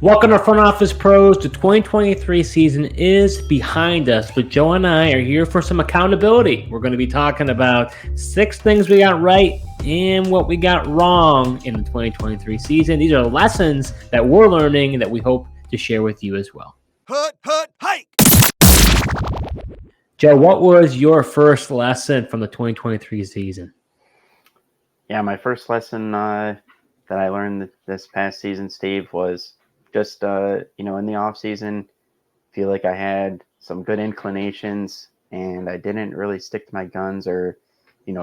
Welcome to Front Office Pros. The 2023 season is behind us, but Joe and I are here for some accountability. We're going to be talking about 6 things we got right and what we got wrong in the 2023 season. These are lessons that we're learning that we hope to share with you as well. Hike! Joe, what was your first lesson from the 2023 season? Yeah, my first lesson that I learned this past season, Steve, was just, in the off season, feel like I had some good inclinations and I didn't really stick to my guns or,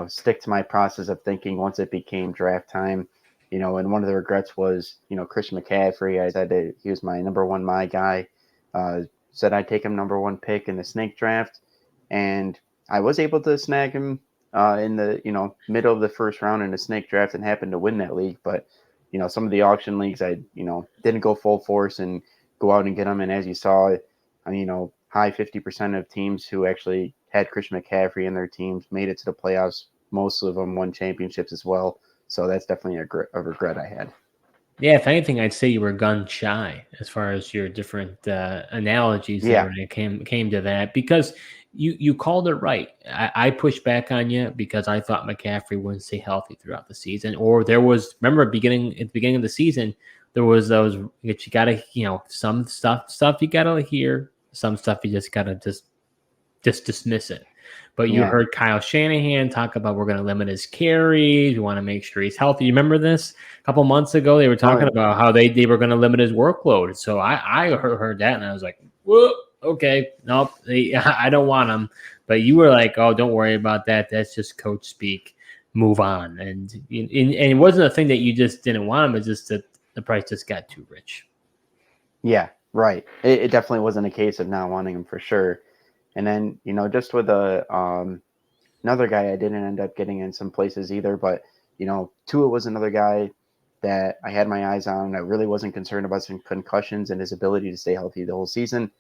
stick to my process of thinking once it became draft time. And one of the regrets was, Christian McCaffrey. I said that he was my number one, my guy. Said I'd take him number one pick in the snake draft. And I was able to snag him in the, middle of the first round in the snake draft and happened to win that league. But some of the auction leagues, I, didn't go full force and go out and get them. And as you saw, high 50% of teams who actually had Christian McCaffrey in their teams made it to the playoffs. Most of them won championships as well. So that's definitely a regret I had. Yeah, if anything, I'd say you were gun shy as far as your different analogies there when it came to that, because you called it right. I pushed back on you because I thought McCaffrey wouldn't stay healthy throughout the season. Or there was, remember, at the beginning of the season, there was those that you got to, some stuff you got to hear, some stuff you just got to just dismiss it. But you heard Kyle Shanahan talk about we're going to limit his carries. We want to make sure he's healthy. You remember this? A couple months ago, they were talking about how they were going to limit his workload. So I heard that, and I was like, whoa, okay, nope, I don't want him. But you were like, oh, don't worry about that. That's just coach speak. Move on. And it wasn't a thing that you just didn't want him. It's just that the price just got too rich. Yeah, right. It definitely wasn't a case of not wanting him for sure. And then, just with another guy I didn't end up getting in some places either, but, Tua was another guy that I had my eyes on. I really wasn't concerned about some concussions and his ability to stay healthy the whole season.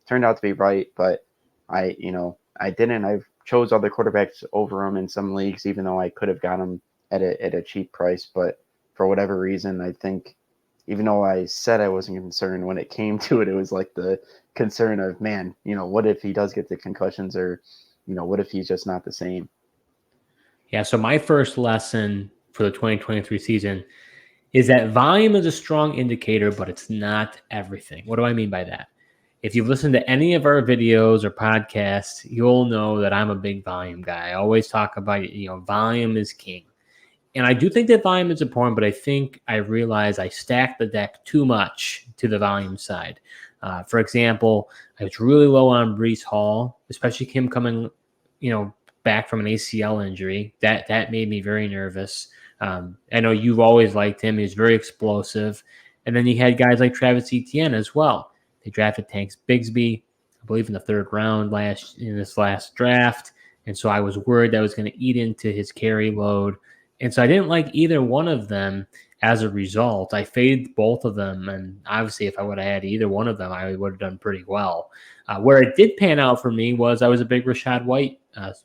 Turned out to be right, but I didn't. I've chose other quarterbacks over him in some leagues, even though I could have got him at a cheap price. But for whatever reason, I think even though I said I wasn't concerned, when it came to it, it was like the concern of, man, what if he does get the concussions, or, what if he's just not the same? Yeah, so my first lesson for the 2023 season is that volume is a strong indicator, but it's not everything. What do I mean by that? If you've listened to any of our videos or podcasts, you'll know that I'm a big volume guy. I always talk about, volume is king. And I do think that volume is important, but I think I realize I stacked the deck too much to the volume side. For example, I was really low on Breece Hall, especially him coming, back from an ACL injury. That made me very nervous. I know you've always liked him. He was very explosive. And then you had guys like Travis Etienne as well. They drafted Tanks Bigsby, I believe, in the 3rd round in this last draft. And so I was worried that was going to eat into his carry load. And so I didn't like either one of them. As a result, I faded both of them. And obviously, if I would have had either one of them, I would have done pretty well. Where it did pan out for me was I was a big Rachaad White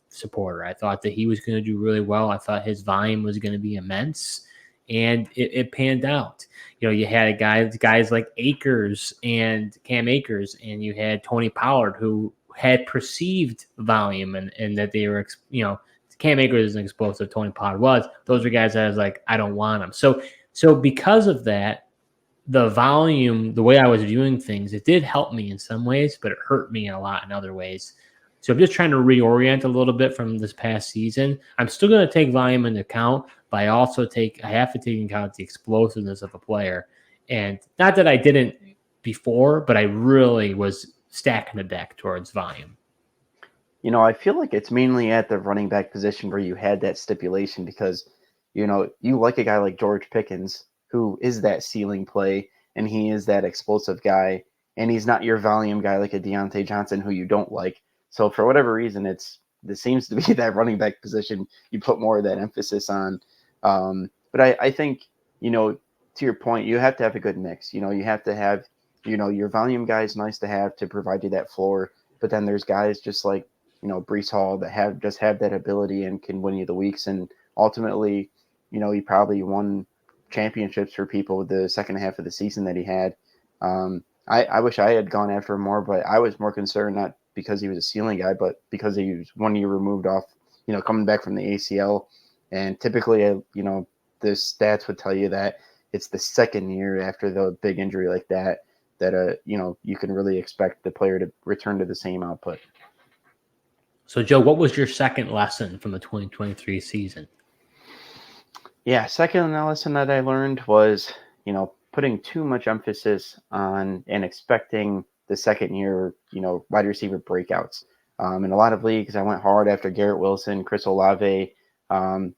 supporter. I thought that he was going to do really well. I thought his volume was going to be immense. And it panned out. You had guys like Akers and Cam Akers, and you had Tony Pollard, who had perceived volume and that they were, Cam Akers is an explosive. Tony Pollard was. Those were guys that I was like, I don't want them. So because of that, the volume, the way I was viewing things, it did help me in some ways, but it hurt me a lot in other ways. So I'm just trying to reorient a little bit from this past season. I'm still going to take volume into account, but I have to take into account the explosiveness of a player. And not that I didn't before, but I really was stacking the deck towards volume. I feel like it's mainly at the running back position where you had that stipulation because, you like a guy like George Pickens, who is that ceiling play, and he is that explosive guy, and he's not your volume guy like a Deontay Johnson, who you don't like. So for whatever reason, this seems to be that running back position you put more of that emphasis on. But I think, to your point, you have to have a good mix. You have to have, your volume guys nice to have to provide you that floor, but then there's guys just like, Breece Hall that have that ability and can win you the weeks. And ultimately, he probably won championships for people the second half of the season that he had. I wish I had gone after him more, but I was more concerned not because he was a ceiling guy, but because he was 1 year removed off, coming back from the ACL. And typically, the stats would tell you that it's the second year after the big injury like that you can really expect the player to return to the same output. So, Joe, what was your second lesson from the 2023 season? Yeah, second lesson that I learned was, putting too much emphasis on and expecting the second year, wide receiver breakouts. In a lot of leagues, I went hard after Garrett Wilson, Chris Olave.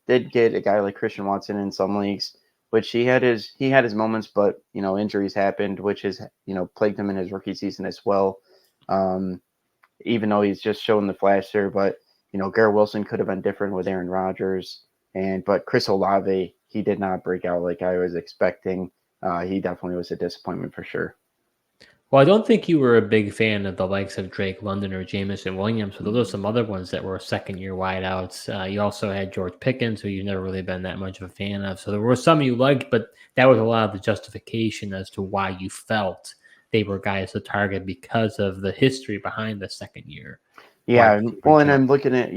Did get a guy like Christian Watson in some leagues, which he had his moments, but injuries happened, which has plagued him in his rookie season as well. Even though he's just showing the flash there, but Garrett Wilson could have been different with Aaron Rodgers, but Chris Olave, he did not break out like I was expecting. He definitely was a disappointment for sure. Well, I don't think you were a big fan of the likes of Drake London or Jameson Williams, but those are some other ones that were second-year wideouts. You also had George Pickens, who you've never really been that much of a fan of. So there were some you liked, but that was a lot of the justification as to why you felt they were guys to target because of the history behind the second year. Yeah, well, and I'm looking at,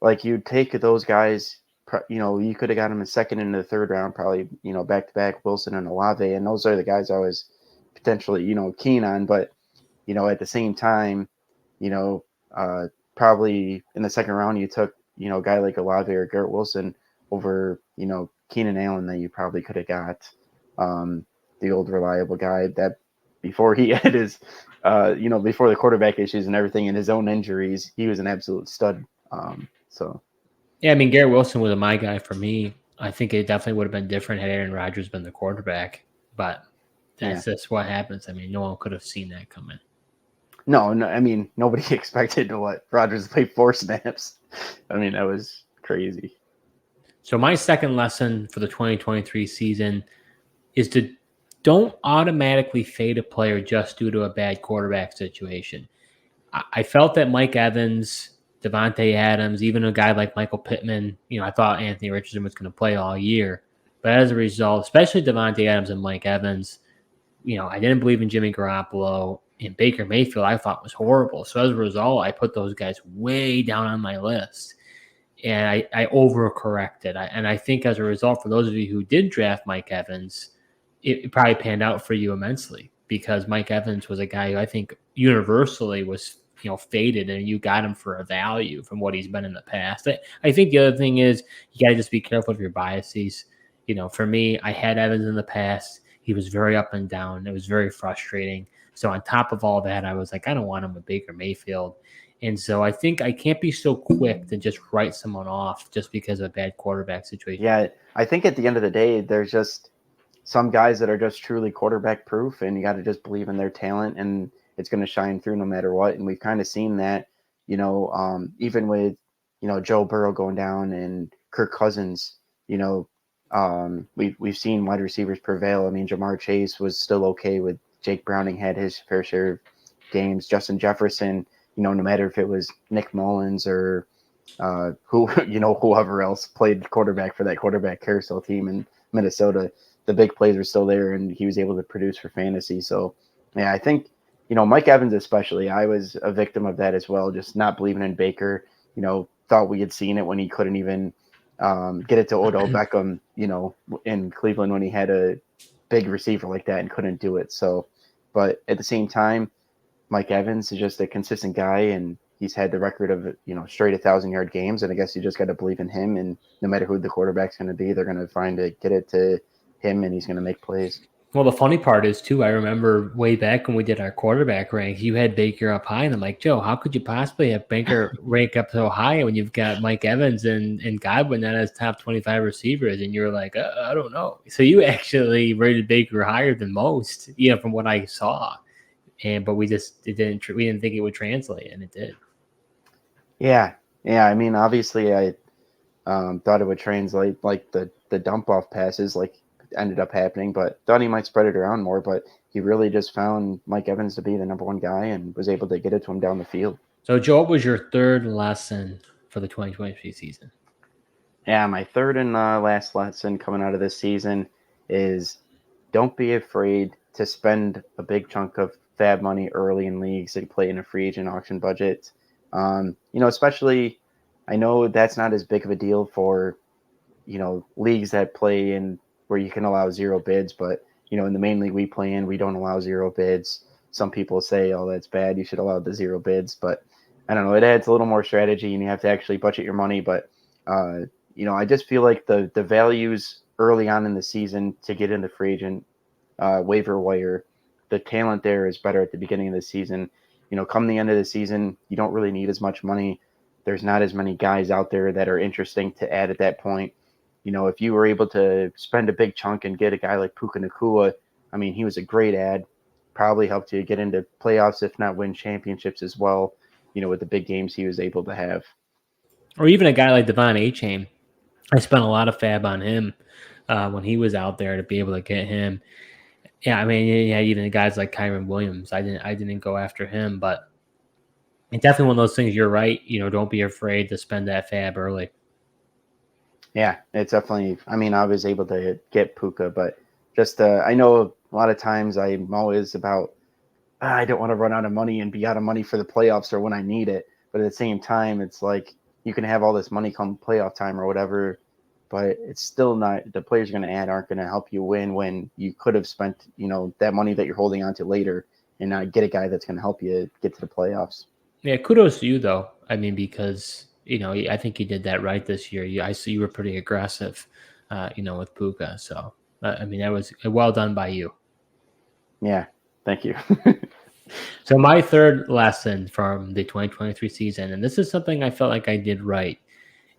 like you take those guys, you could have got them in second and the third round, probably, back to back Wilson and Olave, and those are the guys I was potentially, keen on. But, at the same time, probably in the second round, you took, a guy like Olave or Garrett Wilson over, Keenan Allen that you probably could have got, the old reliable guy that before he had his, before the quarterback issues and everything and his own injuries, he was an absolute stud. So. Yeah, I mean, Garrett Wilson was my guy for me. I think it definitely would have been different had Aaron Rodgers been the quarterback, but that's just what happens. I mean, no one could have seen that coming. No, I mean, nobody expected Rodgers to play 4 snaps. I mean, that was crazy. So my second lesson for the 2023 season is to don't automatically fade a player just due to a bad quarterback situation. I felt that Mike Evans, Devontae Adams, even a guy like Michael Pittman, I thought Anthony Richardson was going to play all year. But as a result, especially Devontae Adams and Mike Evans, I didn't believe in Jimmy Garoppolo, and Baker Mayfield I thought was horrible. So as a result, I put those guys way down on my list. And I overcorrected. And I think as a result, for those of you who did draft Mike Evans, it probably panned out for you immensely because Mike Evans was a guy who I think universally was faded, and you got him for a value from what he's been in the past. I think the other thing is you got to just be careful of your biases. For me, I had Evans in the past. He was very up and down. It was very frustrating. So on top of all that, I was like, I don't want him with Baker Mayfield. And so I think I can't be so quick to just write someone off just because of a bad quarterback situation. Yeah, I think at the end of the day, there's just some guys that are just truly quarterback proof, and you got to just believe in their talent, and it's going to shine through no matter what. And we've kind of seen that, even with, Joe Burrow going down and Kirk Cousins, we've seen wide receivers prevail. I mean, Jamar Chase was still okay with Jake Browning had his fair share of games. Justin Jefferson, no matter if it was Nick Mullins or whoever else played quarterback for that quarterback carousel team in Minnesota, the big plays were still there, and he was able to produce for fantasy. So, yeah, I think, Mike Evans especially, I was a victim of that as well, just not believing in Baker. Thought we had seen it when he couldn't even get it to Odell Beckham, in Cleveland when he had a big receiver like that and couldn't do it. So, but at the same time, Mike Evans is just a consistent guy, and he's had the record of, straight 1,000-yard games. And I guess you just got to believe in him. And no matter who the quarterback's going to be, they're going to find to get it to him, and he's going to make plays. Well, the funny part is, too, I remember way back when we did our quarterback rank, you had Baker up high, and I'm like, Joe, how could you possibly have Baker rank up so high when you've got Mike Evans and Godwin that has top 25 receivers? And you're like, I don't know. So you actually rated Baker higher than most, from what I saw. But we didn't think it would translate, and it did. Yeah. I mean, obviously, I thought it would translate like the dump off passes, like ended up happening, but thought he might spread it around more. But he really just found Mike Evans to be the number one guy and was able to get it to him down the field. So, Joe, what was your third lesson for the 2023 season? Yeah, my third and last lesson coming out of this season is don't be afraid to spend a big chunk of fab money early in leagues that play in a free agent auction budget. Especially, I know that's not as big of a deal for, leagues that play in where you can allow 0 bids, but, in the main league we play in, we don't allow 0 bids. Some people say, oh, that's bad, you should allow the 0 bids, but I don't know, it adds a little more strategy and you have to actually budget your money. But, I just feel like the values early on in the season to get into free agent waiver wire, the talent there is better at the beginning of the season. Come the end of the season, you don't really need as much money. There's not as many guys out there that are interesting to add at that point. If you were able to spend a big chunk and get a guy like Puka Nacua, I mean, he was a great ad, probably helped you get into playoffs, if not win championships as well, with the big games he was able to have. Or even a guy like Devon Achane. I spent a lot of fab on him when he was out there to be able to get him. Yeah, I mean, yeah, even guys like Kyron Williams, I didn't go after him, but it's definitely one of those things. You're right. Don't be afraid to spend that fab early. Yeah, it's definitely. I mean, I was able to get Puka, but just I know a lot of times I'm always about I don't want to run out of money and be out of money for the playoffs or when I need it. But at the same time, it's like you can have all this money come playoff time or whatever, but it's still not the players you're going to add aren't going to help you win when you could have spent, that money that you're holding on to later and not get a guy that's going to help you get to the playoffs. Yeah, kudos to you though. I mean, because I think you did that right this year. I see you were pretty aggressive, with Puka. So I mean, that was well done by you. Yeah, thank you. So my third lesson from the 2023 season, and this is something I felt like I did right,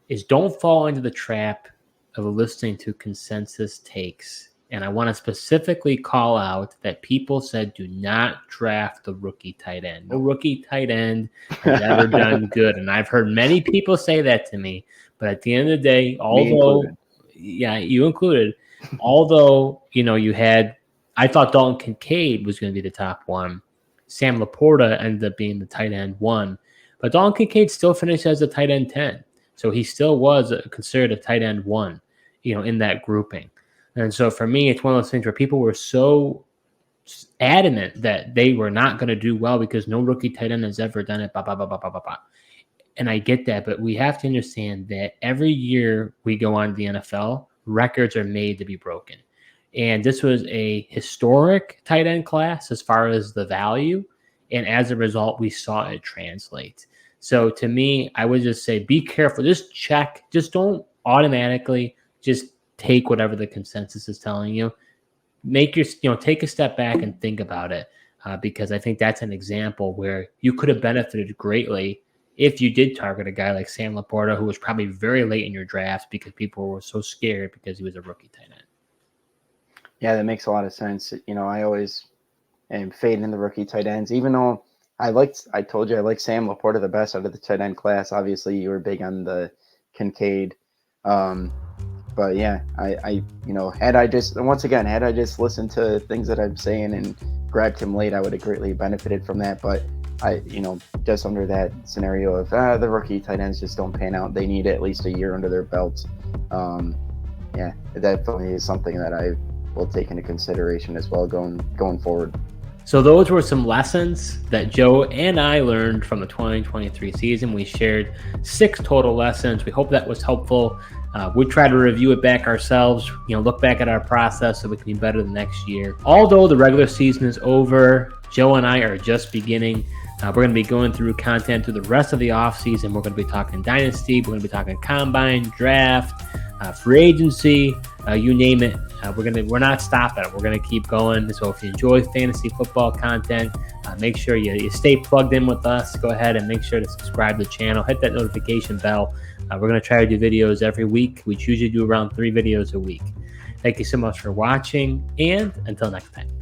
is don't fall into the trap of listening to consensus takes. And I want to specifically call out that people said do not draft the rookie tight end. No rookie tight end has ever done good. And I've heard many people say that to me. But at the end of the day, you included, although, I thought Dalton Kincaid was going to be the top one. Sam Laporta ended up being the tight end 1. But Dalton Kincaid still finished as a tight end 10. So he still was considered a tight end 1, in that grouping. And so for me, it's one of those things where people were so adamant that they were not going to do well because no rookie tight end has ever done it. And I get that, but we have to understand that every year we go on to the NFL, records are made to be broken. And this was a historic tight end class as far as the value. And as a result, we saw it translate. So to me, I would just say, be careful. Just check. Just don't automatically just take whatever the consensus is telling you. Take a step back and think about it, because I think that's an example where you could have benefited greatly if you did target a guy like Sam Laporta, who was probably very late in your drafts because people were so scared because he was a rookie tight end. Yeah, that makes a lot of sense. I always am fading in the rookie tight ends, even though I told you I like Sam Laporta the best out of the tight end class. Obviously, you were big on the Kincaid. But yeah, had I just listened to things that I'm saying and grabbed him late, I would have greatly benefited from that. But just under that scenario of the rookie tight ends just don't pan out. They need at least a year under their belt. Yeah, that definitely is something that I will take into consideration as well going forward. So those were some lessons that Joe and I learned from the 2023 season. We shared 6 total lessons. We hope that was helpful. We try to review it back ourselves, look back at our process so we can be better the next year. Although the regular season is over, Joe and I are just beginning. We're going to be going through content through the rest of the offseason. We're going to be talking Dynasty. We're going to be talking Combine, Draft, free agency, you name it. We're not stopping it. We're going to keep going. So if you enjoy fantasy football content, make sure you stay plugged in with us. Go ahead and make sure to subscribe to the channel. Hit that notification bell. We're going to try to do videos every week. We usually do around 3 videos a week. Thank you so much for watching, and until next time.